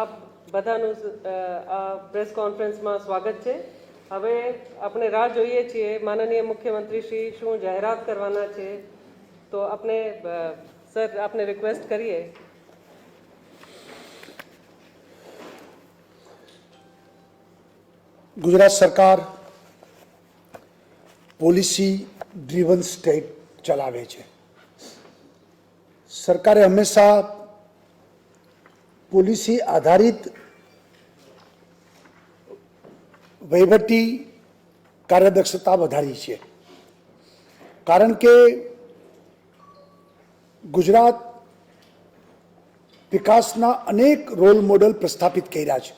આપ બધાનું પ્રેસ કોન્ફરન્સમાં સ્વાગત છે। હવે આપણે રાહ જોઈએ છીએ માનનીય મુખ્યમંત્રી શ્રી શું જાહેરાત કરવાના છે, તો આપણે સર આપને રિક્વેસ્ટ કરીએ। गुजरात सरकार पॉलिसी ड्रीवन स्टेट चलावे छे। सरकारे हमेशा पॉलिसी आधारित वहीवटी कार्यदक्षता वधारी छे, कारण के गुजरात विकासना अनेक रोल मॉडल प्रस्थापित कर्या छे।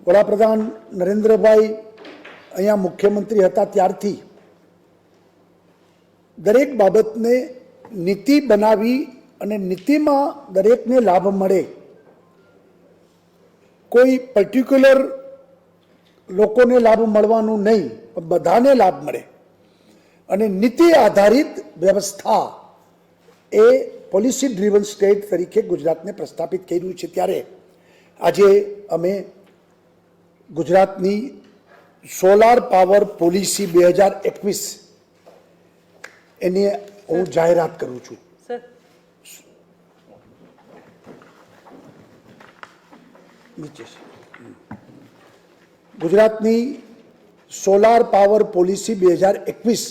वडाप्रधान नरेन्द्रभाई अहींया मुख्यमंत्री हता त्यारथी दरेक बाबतने नीति बनावी अने नीतिमां दरेकने लाभ मळे, कोई पर्टिक्युलर लोकोने लाभ मळवानुं नहीं पण बधाने लाभ मळे अने नीति आधारित व्यवस्था ए पॉलिसी ड्रीवन स्टेट तरीके गुजरातने प्रस्थापित कर्युं छे। त्यारे आजे अमे गुजरातनी सोलार पावर पॉलिसी 2021 एनी हूँ जाहेरात करूँ छूं। गुजरातनी सोलार पावर पॉलिसी 2021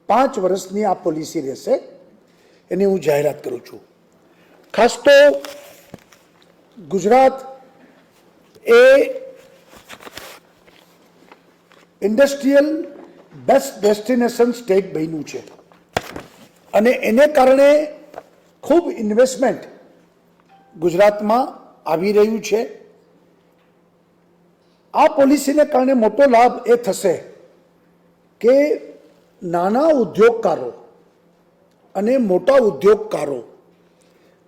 5 वर्षनी आ पॉलिसी रहेशे, एनी हूँ जाहेरात करूँ छूं। खास तो गुजरात ए इंडस्ट्रियल बेस्ट डेस्टिनेशन स्टेट बन्यु छे अने एने कारणे खूब इन्वेस्टमेंट गुजरात में आवी रह्यु छे। आ पॉलिसी ने कारणे मोटो लाभ ए थशे के नाना उद्योगकारो अने मोटा उद्योगकारो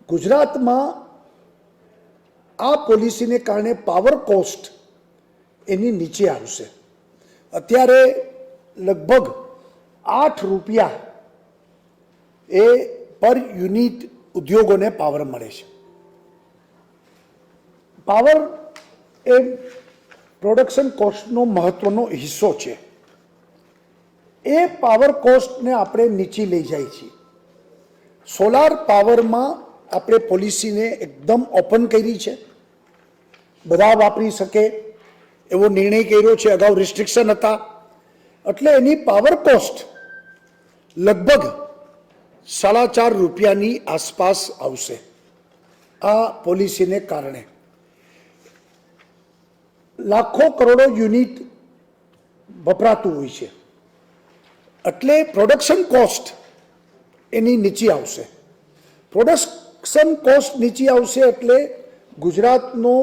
गुजरात में आ पॉलिसी ने कारणे पावर कॉस्ट एनी नीचे आवशे। अत्यारे लगभग 8 रुपया ए पर यूनिट उद्योगों ने पावर मळे छे। पावर ए प्रोडक्शन कॉस्ट नो महत्वनो हिस्सो छे। ए पावर कॉस्ट ने आपणे नीचे लई जाय छे। सोलार पावर में आपणे पॉलिसी ने एकदम ओपन करी छे, बधा वापरी सके एवो निर्णय कर्यो छे। अगाऊ रिस्ट्रिक्शन हता एटले एनी पावर कॉस्ट लगभग 4.5 रुपयानी आसपास आवशे। आ पॉलिसी ने कारणे लाखों करोड़ों यूनिट वपरातुं होय छे, एटले प्रोडक्शन कॉस्ट एनी नीचे आवशे। प्रोडक्शन कॉस्ट नीचे आवशे एटले गुजरातनो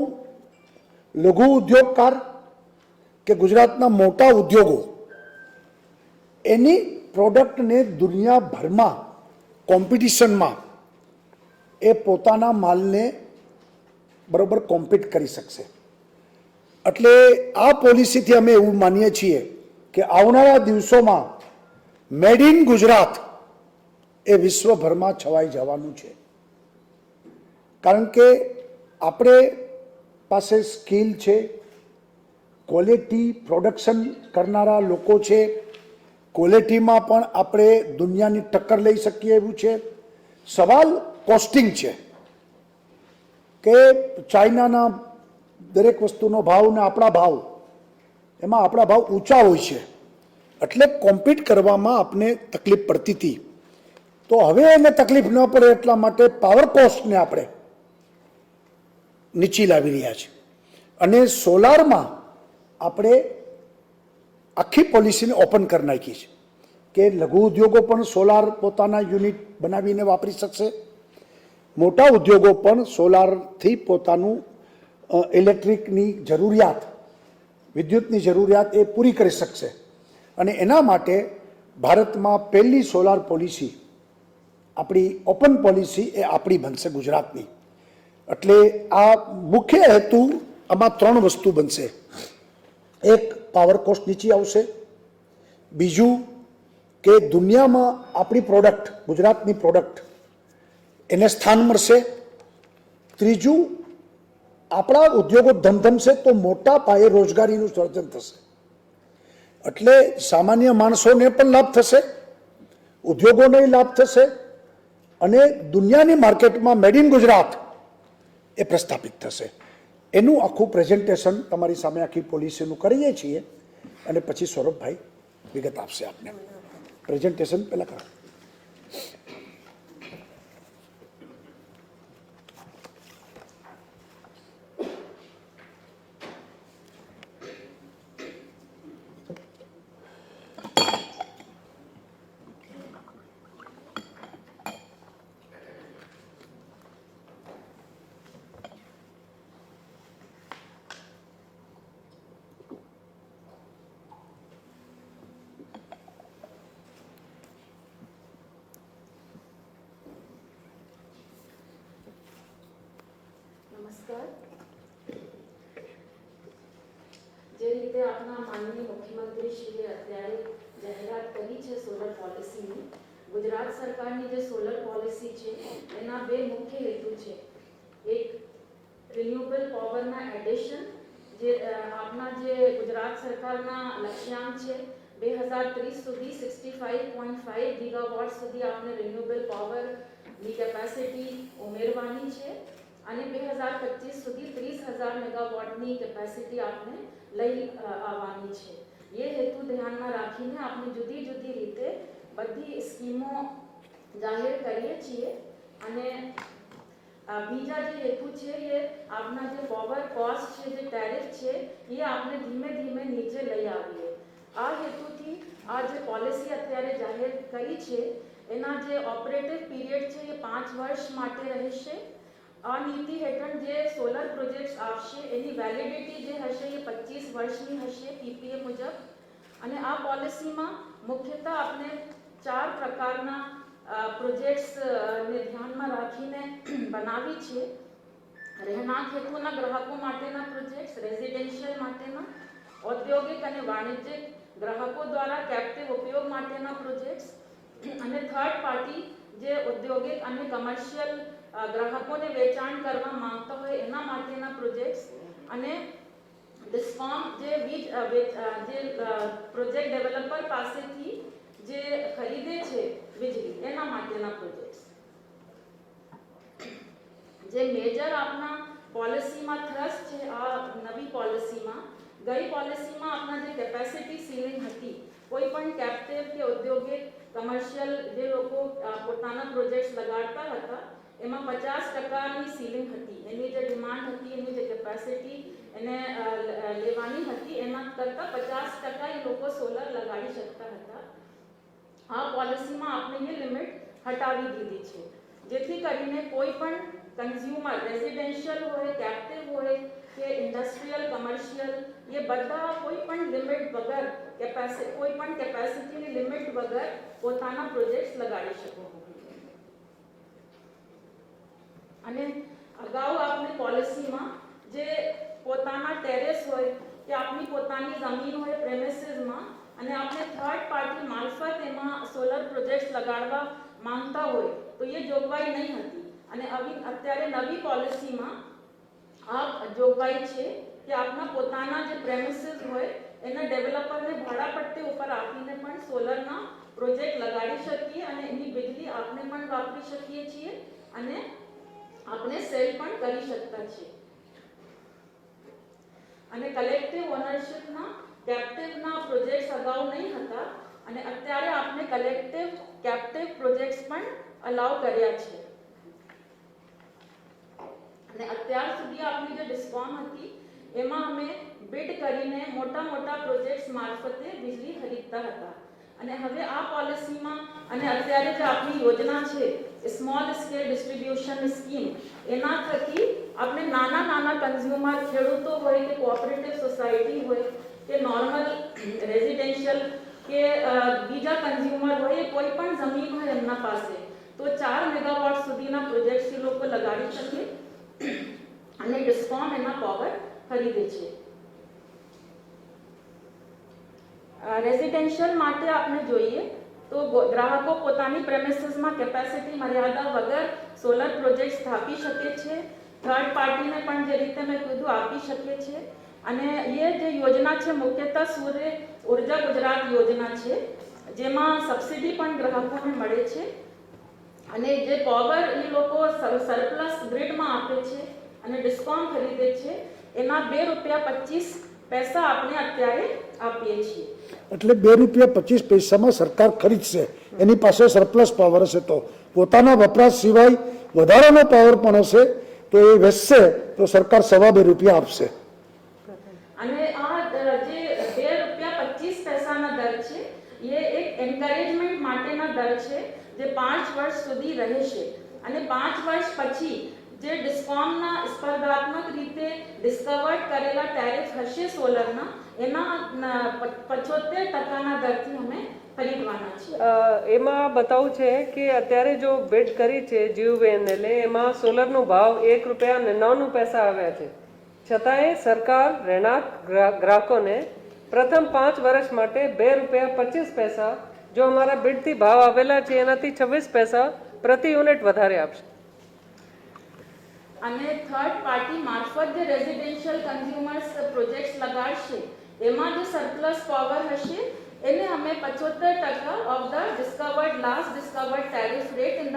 लघु उद्योगकार के गुजरातना मोटा उद्योगों एनी प्रोडक्ट ने दुनिया भर में कॉम्पिटिशन में ए पोताना माल ने बराबर कॉम्पीट करी सकशे। एटले आ पॉलिसी थी अमे एवुं मानीए छीए कि आवनारा दिवसों में मेड इन गुजरात ए विश्वभर में छवाई जवानुं छे, कारण के आपणे पासे स्किल छे, क्वॉलिटी प्रोडक्शन करनारा लोको छे, क्वॉलिटी में पण आपणे दुनियानी टक्कर लई सकीए एवुं छे। सवाल कॉस्टिंग छे के चाइनाना दरेक वस्तुनो भाव ने आपणा भाव एमां आपणा भाव ऊंचा होय छे, एटले कॉम्पीट करवामां आपने तकलीफ पड़ती थी। तो हवे एने तकलीफ न पड़े एटला माटे पावर कॉस्ट ने आपणे नीचे लावी रह्या छे अने सोलार में आपणे आखी पॉलिसी ने ओपन कर नाखी छे के लघु उद्योगों पण सोलार पोताना यूनिट बनावीने वापरी शकशे, मोटा उद्योगों पण सोलार थी पोतानुं इलेक्ट्रिकनी जरूरियात विद्युतनी जरूरियात ए पूरी करी शकशे। अने एना माटे भारत में पहली सोलार पॉलिसी आपणी ओपन पॉलिसी ए आपणी बनशे गुजरातनी। एटले आ मुख्य हेतु आमां 3 वस्तु बनशे। एक पावर कॉस्ट नीचे आवशे, बीजू के दुनिया में आपणी प्रोडक्ट गुजरातनी प्रोडक्ट एने स्थान मळशे, त्रीजू આપણા ઉદ્યોગો ધમધમશે તો મોટા પાયે રોજગારીનું સર્જન થશે, એટલે સામાન્ય માણસોને પણ લાભ થશે, ઉદ્યોગોને લાભ થશે અને દુનિયાની માર્કેટમાં મેડ ઇન ગુજરાત એ પ્રસ્થાપિત થશે. એનું આખું પ્રેઝન્ટેશન તમારી સામે આખી પોલિસીનું કરીએ છીએ અને પછી સૌરભભાઈ વિગત આપશે આપને. પ્રેઝન્ટેશન પહેલાં કરો. નમસ્કાર. જે રીતે આપણા માનનીય મુખ્યમંત્રીશ્રીએ અત્યારે જાહેરાત કરી છે સોલર પોલિસીની, ગુજરાત સરકારની જે સોલર પોલિસી છે એના બે મુખ્ય હેતુ છે. એક રિન્યુએબલ પાવરના એડિશન, જે આપણા જે ગુજરાત સરકારના લક્ષ્યાંક છે 2030 સુધી 65.5 ગીગાવોટ સુધી આપણે રિન્યુએબલ પાવરની કેપેસિટી ઉમેરવાની છે અને 2025 સુધી 30,000 મેગાવોટની કેપેસિટી આપણે લઈ આવવાની છે. એ હેતુ ધ્યાનમાં રાખીને આપણે જુદી જુદી રીતે બધી સ્કીમો જાહેર કરીએ છીએ અને બીજા જે હેતુ છે એ આપણા જે પાવર કોસ્ટ છે, જે ટેરિફ છે, એ આપણે ધીમે ધીમે નીચે લઈ આવીએ. આ હેતુથી આ જે પોલિસી અત્યારે જાહેર કરી છે એના જે ઓપરેટિવ પીરિયડ છે એ 5 વર્ષ માટે રહેશે. આ નીતિ હેઠળ જે સોલર પ્રોજેક્ટ્સ આવશે એની વેલિડિટી જે હશે એ 25 વર્ષની હશે પીપીએ મુજબ. અને આ પોલિસીમાં મુખ્યતઃ આપણે 4 પ્રકારના પ્રોજેક્ટ્સને ધ્યાનમાં રાખીને બનાવી છે. રહેણાંક હેતુના ગ્રાહકો માટેના પ્રોજેક્ટ્સ, રેઝિડેન્શિયલ માટેના, ઔદ્યોગિક અને વાણિજ્યિક ગ્રાહકો દ્વારા કેપ્ટિવ ઉપયોગ માટેના પ્રોજેક્ટ્સ અને થર્ડ પાર્ટી જે ઔદ્યોગિક અને કમર્શિયલ ગ્રાહકોને વેચાણ કરવા માંગતા હોય એના માટેના પ્રોજેક્ટ્સ અને ડિસ્કોમ જે પ્રોજેક્ટ ડેવલપર પાસેથી જે ખરીદે છે વીજળી એના માટેના પ્રોજેક્ટ્સ. જે મેજર આપના પોલિસીમાં થ્રસ્ટ છે આ નવી પોલિસીમાં, ગઈ પોલિસીમાં આપના જે કેપેસિટી સીલિંગ હતી, કોઈ પણ કેપ્ટિવ કે ઔદ્યોગિક કમર્શિયલ જે લોકો પોતાના પ્રોજેક્ટ્સ લગાડતા હતા એમાં 50%ની સીલિંગ હતી. એની જે ડિમાન્ડ હતી, એની જે કેપેસિટી એને લેવાની હતી એના કરતાં 50% એ લોકો સોલર લગાડી શકતા હતા. આ પોલિસીમાં આપણે એ લિમિટ હટાવી દીધી છે, જેથી કરીને કોઈ પણ કન્ઝ્યુમર, રેઝિડેન્શિયલ હોય, કેપ્ટિવ હોય કે ઇન્ડસ્ટ્રીયલ, કમર્શિયલ, એ બધા કોઈ પણ લિમિટ વગર કોઈ પણ કેપેસિટીની લિમિટ વગર પોતાના પ્રોજેક્ટ્સ લગાડી શકો. અને અગાઉ આપણી પોલિસીમાં જે પોતાના ટેરેસ હોય કે આપણી પોતાની જમીન હોય પ્રેમિસીસમાં અને આપણે થર્ડ પાર્ટી મારફત એમાં સોલર પ્રોજેક્ટ્સ લગાડવા માંગતા હોય તો એ જોગવાઈ નહીં હતી. અને અત્યારે નવી પોલિસીમાં આ જોગવાઈ છે કે આપણા પોતાના જે પ્રેમિસીસ હોય એના ડેવલપરને ભાડાપટ્ટી ઉપર આપીને પણ સોલરના પ્રોજેક્ટ લગાડી શકીએ અને એની વીજળી આપણે પણ વાપરી શકીએ છીએ અને આપણે સેલ પણ કરી શકતા છીએ. અને કલેક્ટિવ ઓનરશિપના કેપ્ટિવના પ્રોજેક્ટ્સ અગાઉ નહીં હતા અને અત્યારે આપણે કલેક્ટિવ કેપ્ટિવ પ્રોજેક્ટ્સ પણ અલાઉ કર્યા છે. અને અત્યાર સુધી આપણી જે ડિસ્કોમ હતી એમાં અમે બિડ કરીને મોટા મોટા પ્રોજેક્ટ્સ મારફતે વીજળી ખરીદતા હતા. અને હવે આ પોલિસીમાં અને અત્યારે જે આપણી યોજના છે સ્મોલ સ્કેલ ડિસ્ટ્રીબ્યુશન સ્કીમ, એના થકી આપણે નાના નાના કન્ઝ્યુમર, ખેડૂતો હોય કે કોઓપરેટિવ સોસાયટી હોય કે નોર્મલ રેઝિડેન્શિયલ કે બીજા કન્ઝ્યુમર હોય, કોઈ પણ જમીન હોય એમના પાસે, તો 4 મેગાવોટ સુધીના પ્રોજેક્ટ્સ એ લોકો લગાડી શકે અને ડિસ્કોમ એના પાવર ખરીદે છે. રેઝિડેન્શિયલ માટે આપણે જોઈએ તો ગ્રાહકો પોતાની પ્રેમિસીસમાં કેપેસિટી મર્યાદા વગર સોલર પ્રોજેક્ટ સ્થાપી શકે છે. થર્ડ પાર્ટીને પણ જે રીતે મેં કીધું આપી શકીએ છીએ અને એ જે યોજના છે મુખ્યતઃ સૂર્ય ઉર્જા ગુજરાત યોજના છે જેમાં સબસિડી પણ ગ્રાહકોને મળે છે અને જે પાવર એ લોકો સરપ્લસ ગ્રીડમાં આપે છે અને ડિસ્કોમ ખરીદે છે એના ₹2.25 આપણે અત્યારે આપીએ છીએ. એટલે ₹2.25 સરકાર ખરીદશે, એની પાસે સરપ્લસ પાવર હશે તો પોતાના વપરાશ સિવાય વધારાનો પાવર પણ હશે તો એ વેચશે તો સરકાર ₹2.25 આપશે. અને આ જે ₹2.25 દર છે એ એક એન્કરેજમેન્ટ માટેના દર છે જે 5 વર્ષ સુધી રહેશે અને 5 વર્ષ પછી જે ડિસ્કોમના સ્પર્ધાત્મક રીતે ડિસ્કવર્ડ કરેલા ટેરિફ હશે સોલરના એના 75% દરથી અમે ખરીદવાના છે. એમાં બતાવું છે કે અત્યારે જો બિડ કરી છે જીયુવીએનએલે એમાં સોલરનો ભાવ ₹1.99 આવ્યા છે, છતાંય સરકાર રહેણાંક ગ્રાહકોને પ્રથમ 5 વર્ષ માટે ₹2.25 જો અમારા બિડથી ભાવ આવેલા છે એનાથી 26 પ્રતિ યુનિટ વધારે આપશે. અને થર્ડ પાર્ટી મારફત જે રેઝિડેન્શિયલ કન્ઝ્યુમર્સ પ્રોજેક્ટ્સ લગાડશે એમાં જે સરપ્લસ પાવર હશે એને અમે 75% of the last discovered tariff rate in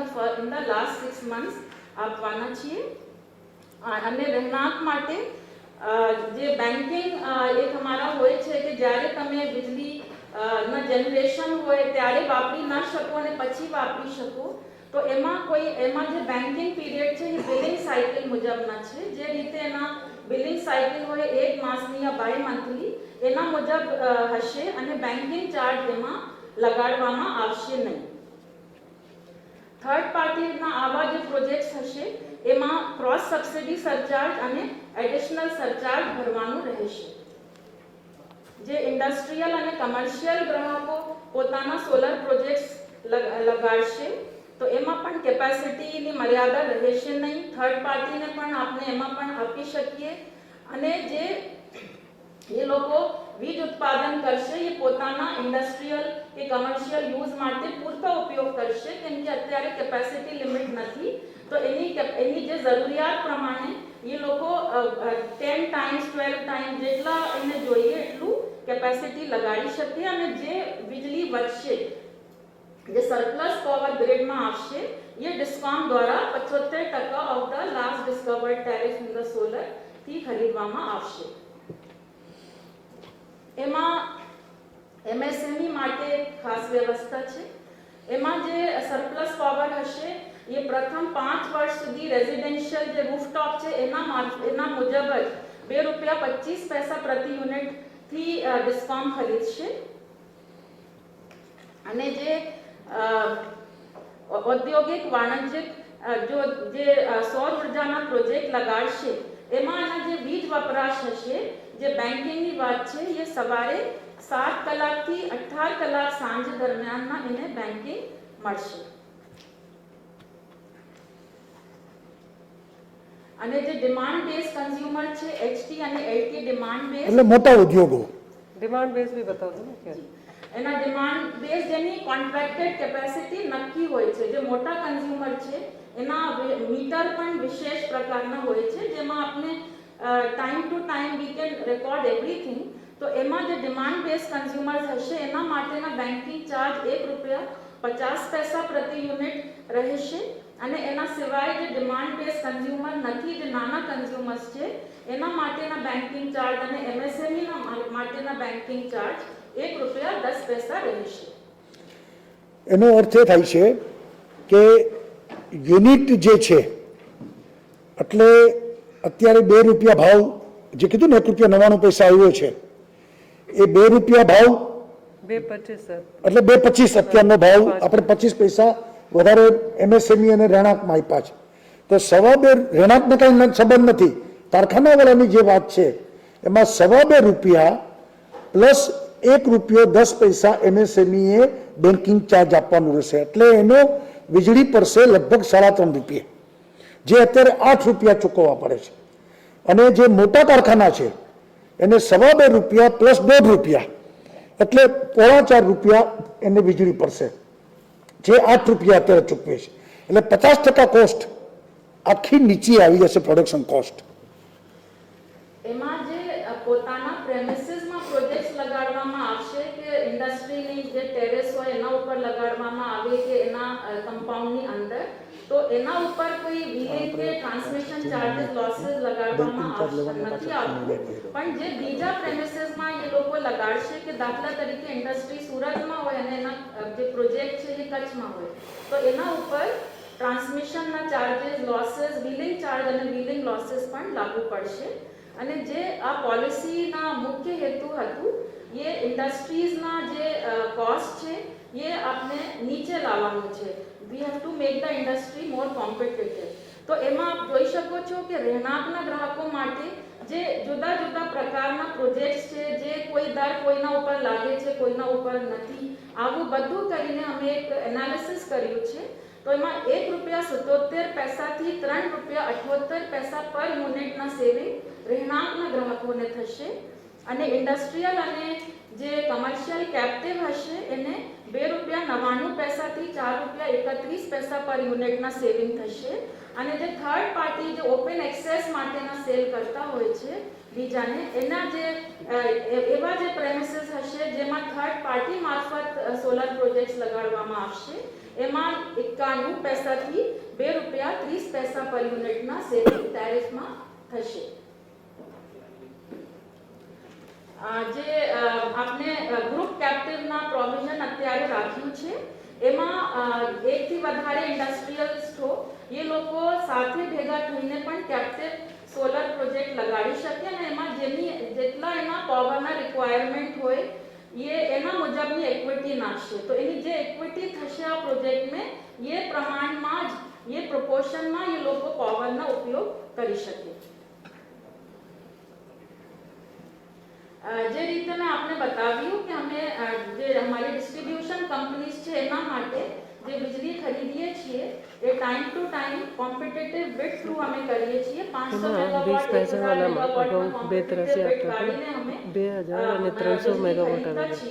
the last 6 months આપવાના છીએ. અને રહેણાંક માટે જે બેન્કિંગ એક અમારા હોય છે કે જ્યારે તમે વીજળી ના જનરેશન હોય ત્યારે વાપરી ના શકો અને પછી વાપરી શકો તો એમાં જે બેન્કિંગ પીરિયડ છે એ બિલિંગ સાયકલ મુજબના છે. જે રીતે એના બિલિંગ સાયકલ હોય 1 માસની યા બાય મંથલી એના મુજબ હશે અને બેન્કિંગ ચાર્જ એમાં લગાડવામાં આવશે નહીં. થર્ડ પાર્ટીના આવા જે પ્રોજેક્ટ્સ હશે એમાં ક્રોસ સબસિડી સરચાર્જ અને એડિશનલ સરચાર્જ ભરવાનું રહેશે. જે ઇન્ડસ્ટ્રીયલ અને કમર્શિયલ ગ્રાહકો પોતાના સોલર પ્રોજેક્ટ્સ લગાડશે તો એમાં પણ કેપેસિટીની મર્યાદા રહેશે નહીં. થર્ડ પાર્ટીને પણ આપણે એમાં પણ આપી શકીએ અને જે એ લોકો વીજ ઉત્પાદન કરશે એ પોતાના ઇન્ડસ્ટ્રીયલ કે કમર્શિયલ યુઝ માટે પૂરતો ઉપયોગ કરશે કેમ કે અત્યારે કેપેસિટી લિમિટ નથી તો એની જે જરૂરિયાત પ્રમાણે એ લોકો 10 times 12 times જેટલા એને જોઈએ એટલું કેપેસિટી લગાડી શકે અને જે વીજળી વધશે જે સરપ્લસ પાવર ગ્રીડમાં આવશે એ ડિસ્કોમ દ્વારા 75% of the last discovered tariff in the solar થી ખરીદવામાં આવશે. એમાં એમએસએમઈ માટે ખાસ વ્યવસ્થા છે. એમાં જે સરપ્લસ પાવર હશે એ પ્રથમ 5 વર્ષ સુધી રેઝિડેન્શિયલ જે રૂફટોપ છે એના મુજબ જ ₹2.25 પ્રતિ યુનિટ થી ડિસ્કોમ ખરીદશે અને જે ઔદ્યોગિક વાણિજ્યિક જે સૌર ઉર્જાના પ્રોજેક્ટ લગાડશે એમાં એના જે વીજ વપરાશ હશે જે બેન્કિંગની વાત છે એ સવારે 7 કલાકથી 18 કલાક સાંજ દરમિયાનમાં એને બેન્કિંગ મળશે. અને જે ડિમાન્ડ બેઝ કન્ઝ્યુમર છે એચટી અને એલટી ડિમાન્ડ બેઝ એટલે મોટા ઉદ્યોગો ડિમાન્ડ બેઝ બી બતાવો ને ક્યારે એના ડિમાન્ડ બેઝ જેની કોન્ટ્રાક્ટેડ કેપેસિટી નક્કી હોય છે. જે મોટા કન્ઝ્યુમર છે એના મીટર પણ વિશેષ પ્રકારના હોય છે જેમાં આપણે time to time we can record everything. તો એમાં જે ડિમાન્ડ બેઝ કન્ઝ્યુમર્સ હશે એના માટેના બેન્કિંગ ચાર્જ ₹1.50 પ્રતિ યુનિટ રહેશે અને એના સિવાય જે ડિમાન્ડ બેઝ કન્ઝ્યુમર નથી જે નાના કન્ઝ્યુમર્સ છે એના માટેના બેન્કિંગ ચાર્જ અને એમએસએમઈ માટેના બેન્કિંગ ચાર્જ ₹1.10 રહેશે. એનો અર્થ એ થાય છે કે યુનિટ જે છે એટલે અત્યારે ₹2 ભાવ જે કીધું ને ₹1.99 આવ્યો છે એ ₹2 ભાવ ₹2.25 એટલે ₹2.25 અત્યારનો ભાવ આપણે 25 પૈસા વધારે એમએસએમઈ અને રહેણાંકમાં આપ્યા છે તો ₹2.25 રહેણાંકને કાંઈ સંબંધ નથી. કારખાનાવાળાની જે વાત છે એમાં ₹2.25 પ્લસ ₹1.10 એમએસએમઈ એ બેન્કિંગ ચાર્જ આપવાનું રહેશે એટલે એનો વીજળી પડશે લગભગ ₹3.5 જે અત્યારે ₹8 ચૂકવવા પડે છે. અને જે મોટા કારખાના છે એને ₹2.25 પ્લસ ₹1.5 એટલે ₹4.25 એને વીજળી પડશે જે ₹8 અત્યારે ચૂકવે છે એટલે 50% કોસ્ટ આખી નીચી આવી જશે પ્રોડક્શન કોસ્ટ. એમાં જે પોતાના પ્રેમિસીસમાં પ્રોજેક્ટ્સ લગાડવામાં આવશે કે ઇન્ડસ્ટ્રીની જે ટેરેસ હોય એના ઉપર લગાડવામાં આવે કે એના કમ્પાઉન્ડની અંદર, તો એના ઉપર કોઈ વિલિંગ કે ટ્રાન્સમિશન ચાર્જીસ લોસીસ લગાડવામાં નથી આવતું. પણ જે બીજા પ્રેમિસીસમાં એ લોકો લગાડશે કે દાખલા તરીકે ઇન્ડસ્ટ્રી સુરતમાં હોય અને એના જે પ્રોજેક્ટ છે એ કચ્છમાં હોય, તો એના ઉપર ટ્રાન્સમિશનના ચાર્જીસ, લોસીસ, વિલિંગ ચાર્જ અને વિલિંગ લોસીસ પણ લાગુ પડશે. અને જે આ પોલિસીના મુખ્ય હેતુ હતું એ ઇન્ડસ્ટ્રીઝના જે કોસ્ટ છે એ આપણે નીચે લાવવાનું છે. We have to make the industry more competitive. તો એમાં આપ જોઈ શકો છો કે રહેણાંકના ગ્રાહકો માટે જે જુદા જુદા પ્રકારના પ્રોજેક્ટ્સ છે, જે કોઈ દર કોઈના ઉપર લાગે છે, કોઈના ઉપર નથી, આવું બધું કરીને અમે એક એનાલિસિસ કર્યું છે. તો એમાં ₹1.77 થી ₹3.78 પર યુનિટના સેવિંગ રહેણાંકના ગ્રાહકોને થશે. અને ઇન્ડસ્ટ્રીયલ અને જે કમર્શિયલ કેપ્ટિવ હશે એને ₹2.99 થી ₹4.31 પર યુનિટના સેવિંગ થશે. અને જે થર્ડ પાર્ટી જે ઓપન એક્સેસ માટેના સેલ કરતા હોય છે બીજાને, એના જે એવા જે પ્રેમિસીસ હશે જેમાં થર્ડ પાર્ટી મારફત સોલર પ્રોજેક્ટ્સ લગાડવામાં આવશે, એમાં 91 પૈસા થી ₹2.30 પર યુનિટના સેવિંગ ટેરિફમાં થશે. જે આપણે ગ્રુપ કેપ્ટિવના પ્રોવિઝન અત્યારે રાખ્યું છે, એમાં એકથી વધારે ઇન્ડસ્ટ્રીયલિસ્ટ હો એ લોકો સાથે ભેગા થઈને પણ કેપ્ટિવ સોલર પ્રોજેક્ટ લગાડી શકે અને એમાં જેટલા એના પાવરના રિક્વાયરમેન્ટ હોય એ એના મુજબની ઇક્વિટી નાખશે. તો એની જે ઇક્વિટી થશે આ પ્રોજેક્ટમાં એ પ્રમાણમાં જ એ પ્રોપોર્શનમાં એ લોકો પાવરનો ઉપયોગ કરી શકે. જે રીતે મેં આપને બતાવ્યું કે અમે જે અમારી ડિસ્ટ્રીબ્યુશન કંપનીઝ છે એના માટે જે વીજળી ખરીદીએ છીએ એ time to time competitive bid through અમે કરીએ છીએ. 500 મેગાવોટ 1000 મેગાવોટમાં કોમ્પિટિટિવ બિડ કાઢીને અમે 2000 અને 300 મેગાવોટ આવે છે.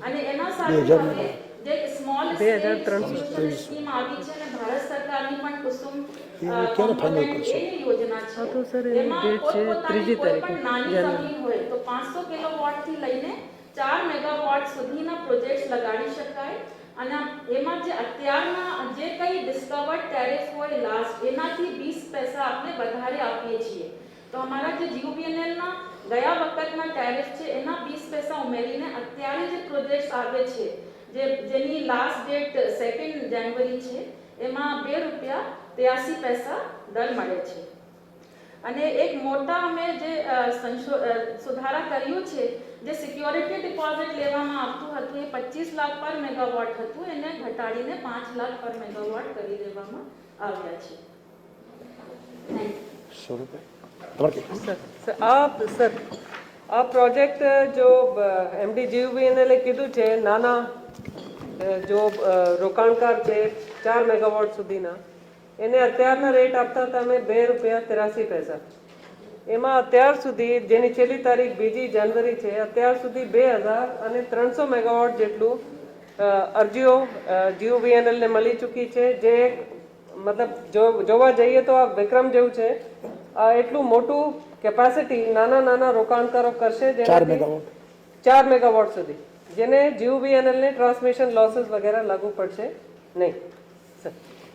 અને એના સાથે હવે જે સ્મોલ સ્કેલ સ્કીમ આવી છે અને ભારત સરકારની પણ કુસુમ એની યોજના છે. તો સર એની ડેટ છે 3જી તારીખે નાની જમીન હોય તો 500 કિલોવોટ થી લઈને 4 મેગાવોટ સુધીના પ્રોજેક્ટ્સ લગાડી શકાય. અને એમાં જે અત્યારના જે કઈ ડિસ્કવર્ડ ટેરિફ હોય લાસ્ટ એનાથી 20 પૈસા આપણે વધારે આપીએ છીએ. તો અમારા જે GUVNLના ગયા વખતના ટેરિફ છે એના 20 પૈસા ઉમેરીને અત્યારે જે પ્રોજેક્ટ્સ આવે છે જેની લાસ્ટ ડેટ 2 જાન્યુઆરી છે એમાં ₹2.83 દર મળે છે. અને એક મોટા અમે જે સુધારા કર્યું છે, જે સિક્યોરિટી ડિપોઝિટ લેવામાં આવતું હતું એ 25 લાખ પર મેગાવોટ હતું, એને ઘટાડીને 5 લાખ પર મેગાવોટ કરી દેવામાં આવ્યા છે. સર આ પ્રોજેક્ટ જો MD GUVNL એ કીધું છે નાના જો રોકાણકાર છે 4 મેગાવોટ સુધીના, એને અત્યારના રેટ આપતા હતા અમે ₹2.83. એમાં અત્યાર સુધી જેની છેલ્લી તારીખ 2 જાન્યુઆરી છે, અત્યાર સુધી 2300 મેગાવોટ જેટલું અરજીઓ GUVNL ને મળી ચૂકી છે. જે મતલબ જોવા જઈએ તો આ વિક્રમ જેવું છે. આ એટલું મોટું કેપેસિટી નાના રોકાણકારો કરશે 4 મેગાવોટ સુધી, જેને GUVNL ને ટ્રાન્સમિશન લોસીસ વગેરે લાગુ પડશે નહીં.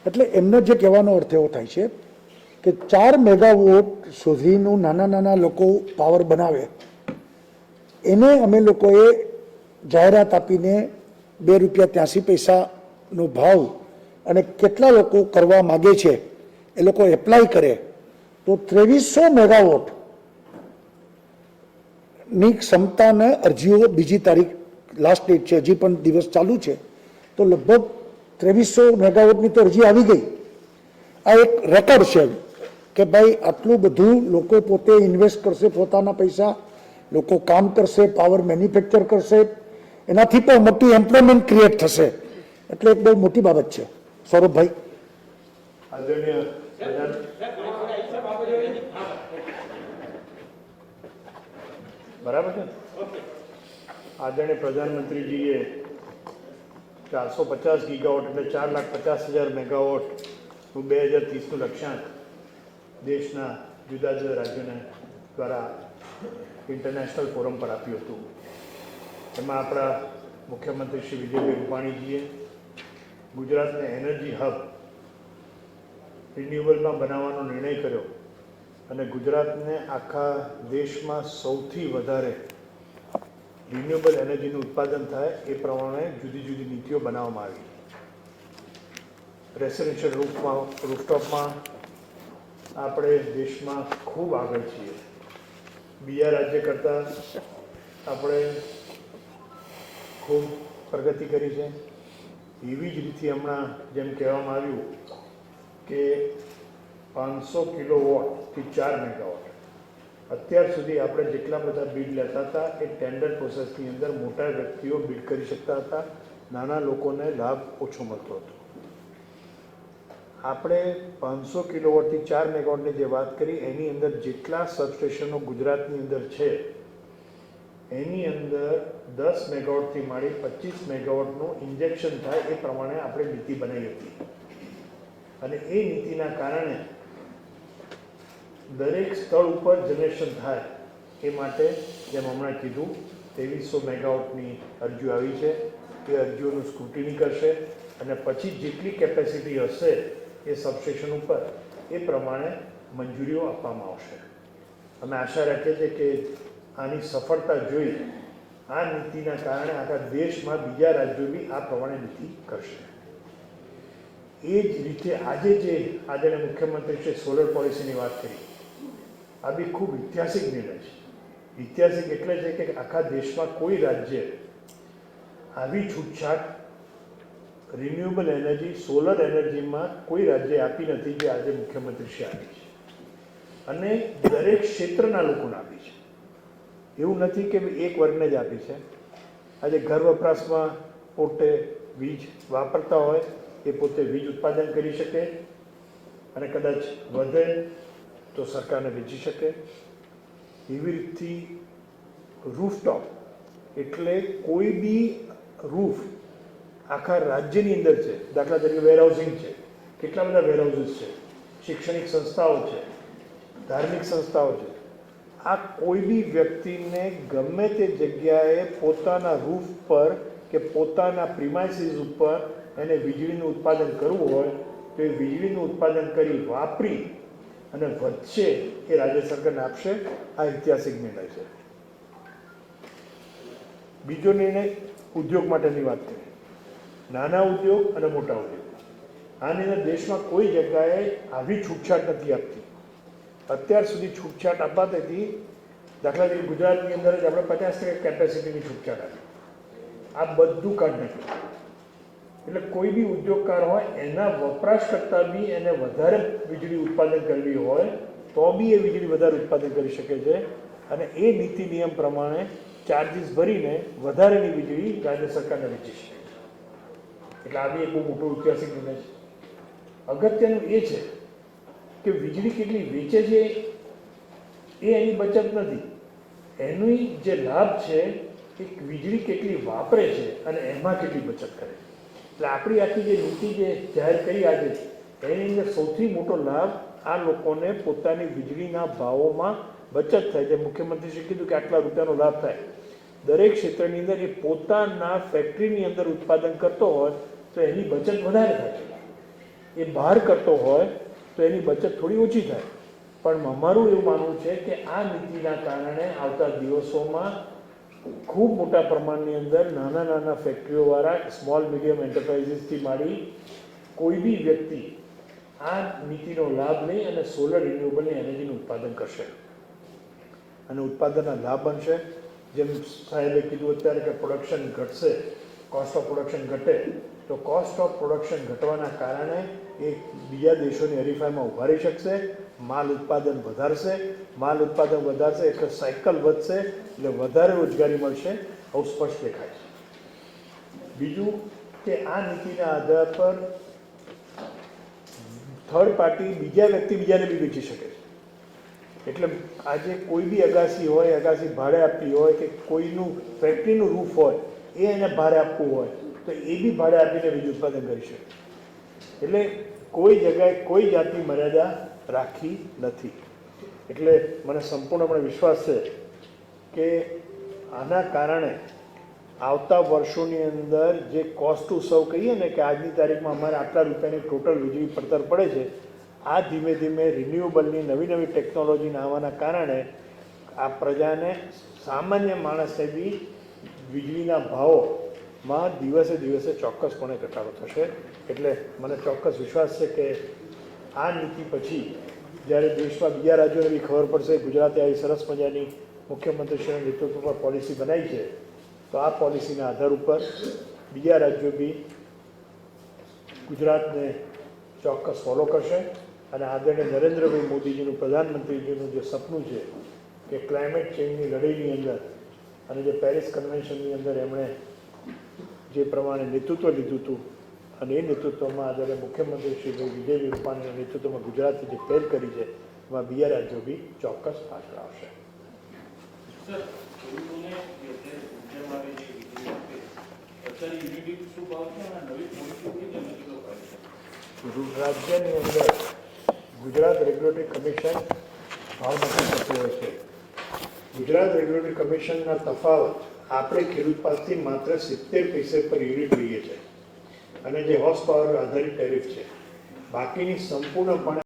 એટલે એમનો જે કહેવાનો અર્થ એવો થાય છે કે 4 મેગાવોટ સુધીનું નાના લોકો પાવર બનાવે એને અમે લોકોએ જાહેરાત આપીને ₹2.83નો ભાવ અને કેટલા લોકો કરવા માગે છે એ લોકો એપ્લાય કરે તો 2300 મેગાવોટની ક્ષમતાના અરજીઓ 2જી તારીખ લાસ્ટ ડેટ છે, હજી પણ દિવસ ચાલુ છે, તો લગભગ 2300 મેગાવોટની તો અરજી આવી ગઈ. આ એક રેકોર્ડ છે કે ભાઈ આટલું બધું લોકો પોતે ઇન્વેસ્ટ કરશે, પોતાના પૈસા લોકો કામ કરશે, પાવર મેન્યુફેક્ચર કરશે, એનાથી પણ મોટી એમ્પ્લોયમેન્ટ ક્રિએટ થશે. એટલે એક બહુ મોટી બાબત છે. સૌરભભાઈ. બરાબર છે. આદરણીય પ્રધાનમંત્રીજીએ 450 ગીગાવોટ એટલે 4,50,000 મેગાવોટનું 2030નું લક્ષ્યાંક દેશના જુદા જુદા રાજ્યોને દ્વારા ઇન્ટરનેશનલ ફોરમ પર આપ્યું હતું. એમાં આપણા મુખ્યમંત્રી શ્રી વિજયભાઈ રૂપાણીજીએ ગુજરાતને એનર્જી હબ રિન્યુએબલમાં બનાવવાનો નિર્ણય કર્યો અને ગુજરાતને આખા દેશમાં સૌથી વધારે રિન્યુએબલ એનર્જીનું ઉત્પાદન થાય એ પ્રમાણે જુદી જુદી નીતિઓ બનાવવામાં આવી. રેસિડેન્શિયલ રૂફટોપમાં આપણે દેશમાં ખૂબ આગળ છીએ. બીજા રાજ્ય કરતાં આપણે ખૂબ પ્રગતિ કરી છે. એવી જ રીતે હમણાં જેમ કહેવામાં આવ્યું કે 500 કિલોવોટથી 4 મેગાવોટ અત્યાર સુધી આપણે જેટલા બધા બીડ લેતા હતા એ ટેન્ડર પ્રોસેસની અંદર મોટા વ્યક્તિઓ બીડ કરી શકતા હતા, નાના લોકોને લાભ ઓછો મળતો હતો. આપણે 500 કિલોવોટથી 4 મેગાવોટની જે વાત કરી એની અંદર જેટલા સબસ્ટેશનો ગુજરાતની અંદર છે એની અંદર 10 મેગાવોટથી માંડી 25 મેગાવોટનું ઇન્જેક્શન થાય એ પ્રમાણે આપણે નીતિ બનાવી હતી. અને એ નીતિના કારણે દરેક સ્થળ ઉપર જનરેશન થાય એ માટે જેમ હમણાં કીધું 2300 મેગાવોટની અરજીઓ આવી છે. એ અરજીઓનું સ્ક્રુટિની કરશે અને પછી જેટલી કેપેસિટી હશે એ સબસ્ટેશન ઉપર એ પ્રમાણે મંજૂરીઓ આપવામાં આવશે. અમે આશા રાખીએ છીએ કે આની સફળતા જોઈ આ નીતિના કારણે આખા દેશમાં બીજા રાજ્યો બી આ પ્રમાણે નીતિ કરશે. એ જ રીતે આજે જે આદરણીય મુખ્યમંત્રી છે સોલર પોલિસીની વાત કરી, આ બી ખૂબ ઐતિહાસિક નિર્ણય છે. ઐતિહાસિક એટલે છે કે આખા દેશમાં કોઈ રાજ્ય આવી છૂટછાટ રિન્યુએબલ એનર્જી સોલર એનર્જીમાં કોઈ રાજ્યે આપી નથી જે આજે મુખ્યમંત્રીશ્રી આપી છે. અને દરેક ક્ષેત્રના લોકોને આપી છે. એવું નથી કે એક વર્ગને જ આપી છે. આજે ઘર વપરાશમાં પોતે વીજ વાપરતા હોય એ પોતે વીજ ઉત્પાદન કરી શકે અને કદાચ વધે તો સરકારને વેચી શકે. એવી રીતથી રૂફટોપ એટલે કોઈ બી રૂફ આખા રાજ્યની અંદર છે. દાખલા તરીકે વેરહાઉસિંગ છે, કેટલા બધા વેરહાઉસીસ છે, શૈક્ષણિક સંસ્થાઓ છે, ધાર્મિક સંસ્થાઓ છે. આ કોઈ બી વ્યક્તિને ગમે તે જગ્યાએ પોતાના રૂફ પર કે પોતાના પ્રિમાઇસીસ ઉપર એને વીજળીનું ઉત્પાદન કરવું હોય તો એ વીજળીનું ઉત્પાદન કરી વાપરી અને વધશે એ રાજ્ય સરકારને આપશે. આ ઐતિહાસિક નિર્ણય છે. બીજો નિર્ણય ઉદ્યોગ માટેની વાત કરી. નાના ઉદ્યોગ અને મોટા ઉદ્યોગ, આની અંદર દેશમાં કોઈ જગ્યાએ આવી છૂટછાટ નથી આપતી. અત્યાર સુધી છૂટછાટ અપાતી હતી. દાખલા તરીકે ગુજરાતની અંદર જ આપણે 50% કેપેસિટીની છૂટછાટ આપી. આ બધું કાઢ નાખ્યું. એટલે કોઈ બી ઉદ્યોગકાર હોય એના વપરાશ કરતાં બી એને વધારે વીજળી ઉત્પાદન કરવી હોય તો બી એ વીજળી વધારે ઉત્પાદન કરી શકે છે. અને એ નીતિ નિયમ પ્રમાણે ચાર્જીસ ભરીને વધારેની વીજળી રાજ્ય સરકારને વેચી શકે. એટલે આ બી એક બહુ મોટો ઐતિહાસિક નિર્ણય છે. અગત્યનું એ છે કે વીજળી કેટલી વેચે છે એ એની બચત નથી. એની જે લાભ છે એ વીજળી કેટલી વાપરે છે અને એમાં કેટલી બચત કરે છે. એટલે આપણી આખી જે નીતિ જે જાહેર કરી આજે એની અંદર સૌથી મોટો લાભ આ લોકોને પોતાની વીજળીના ભાવોમાં બચત થાય. જે મુખ્યમંત્રીશ્રીએ કીધું કે આટલા રૂપિયાનો લાભ થાય. દરેક ક્ષેત્રની અંદર એ પોતાના ફેક્ટરીની અંદર ઉત્પાદન કરતો હોય તો એની બચત વધારે થાય. એ બહાર કરતો હોય તો એની બચત થોડી ઓછી થાય. પણ અમારું એવું માનવું છે કે આ નીતિના કારણે આવતા દિવસોમાં ખૂબ મોટા પ્રમાણની અંદર નાના નાના ફેક્ટરીઓવાળા સ્મોલ મીડિયમ એન્ટરપ્રાઇઝીસથી માંડી કોઈ બી વ્યક્તિ આ નીતિનો લાભ લઈ અને સોલર રિન્યુએબલની એનર્જીનું ઉત્પાદન કરશે અને ઉત્પાદનના લાભ બનશે. જેમ સાહેબે કીધું અત્યારે કે પ્રોડક્શન ઘટશે, કોસ્ટ ઓફ પ્રોડક્શન ઘટે તો કોસ્ટ ઓફ પ્રોડક્શન ઘટવાના કારણે એ બીજા દેશોની હરીફાઈમાં ઉભા રહી શકશે. માલ ઉત્પાદન વધારશે. માલ ઉત્પાદન વધારશે એટલે સાયકલ વધશે એટલે વધારે રોજગારી મળશે. આવું સ્પષ્ટ દેખાય છે. બીજું કે આ નીતિના આધાર પર થર્ડ પાર્ટી બીજા વ્યક્તિ બીજાને બી વેચી શકે છે. એટલે આજે કોઈ બી અગાસી હોય, અગાસી ભાડે આપવી હોય કે કોઈનું ફેક્ટરીનું રૂફ હોય એ એને ભાડે આપવું હોય તો એ બી ભાડે આપીને વીજ ઉત્પાદન કરી શકે. એટલે કોઈ જગ્યાએ કોઈ જાતની મર્યાદા રાખી નથી. એટલે મને સંપૂર્ણપણે વિશ્વાસ છે કે આના કારણે આવતા વર્ષોની અંદર જે કોસ્ટ ટુ સર્વ કહીએ ને કે આજની તારીખમાં અમારે આટલા રૂપિયાની ટોટલ વીજળી પડતર પડે છે, આ ધીમે ધીમે રિન્યુએબલની નવી નવી ટેકનોલોજીના આવવાના કારણે આ પ્રજાને સામાન્ય માણસને બી વીજળીના ભાવોમાં દિવસે દિવસે ચોક્કસપણે ઘટાડો થશે. એટલે મને ચોક્કસ વિશ્વાસ છે કે આ નીતિ પછી જ્યારે દેશમાં બીજા રાજ્યોને બી ખબર પડશે ગુજરાતે આવી સરસ મજાની મુખ્યમંત્રીશ્રીના નેતૃત્વ પર પોલિસી બનાવી છે, તો આ પોલિસીના આધાર ઉપર બીજા રાજ્યો બી ગુજરાતને ચોક્કસ ફોલો કરશે. અને આદરણીય નરેન્દ્રભાઈ મોદીજીનું પ્રધાનમંત્રીજીનું જે સપનું છે કે ક્લાઇમેટ ચેન્જની લડાઈની અંદર અને જે પેરિસ કન્વેન્શનની અંદર એમણે જે પ્રમાણે નેતૃત્વ લીધું હતું અને એ નેતૃત્વમાં આદરણીય મુખ્યમંત્રી શ્રી વિજયભાઈ રૂપાણીના નેતૃત્વમાં ગુજરાતે જે પહેલ કરી છે એમાં બીજા રાજ્યો બી ચોક્કસ પાછળ આવશે. રાજ્યની અંદર ગુજરાત રેગ્યુલેટરી કમિશન ભાવ નક્કી કરતું હોય છે. ગુજરાત રેગ્યુલેટરી કમિશનના તફાવત આપણે ખેડૂત પાસેથી માત્ર 70 પૈસા પર યુનિટ લઈએ છીએ અને જે હોર્સ પાવર આધારિત ટેરિફ છે, બાકીની સંપૂર્ણપણે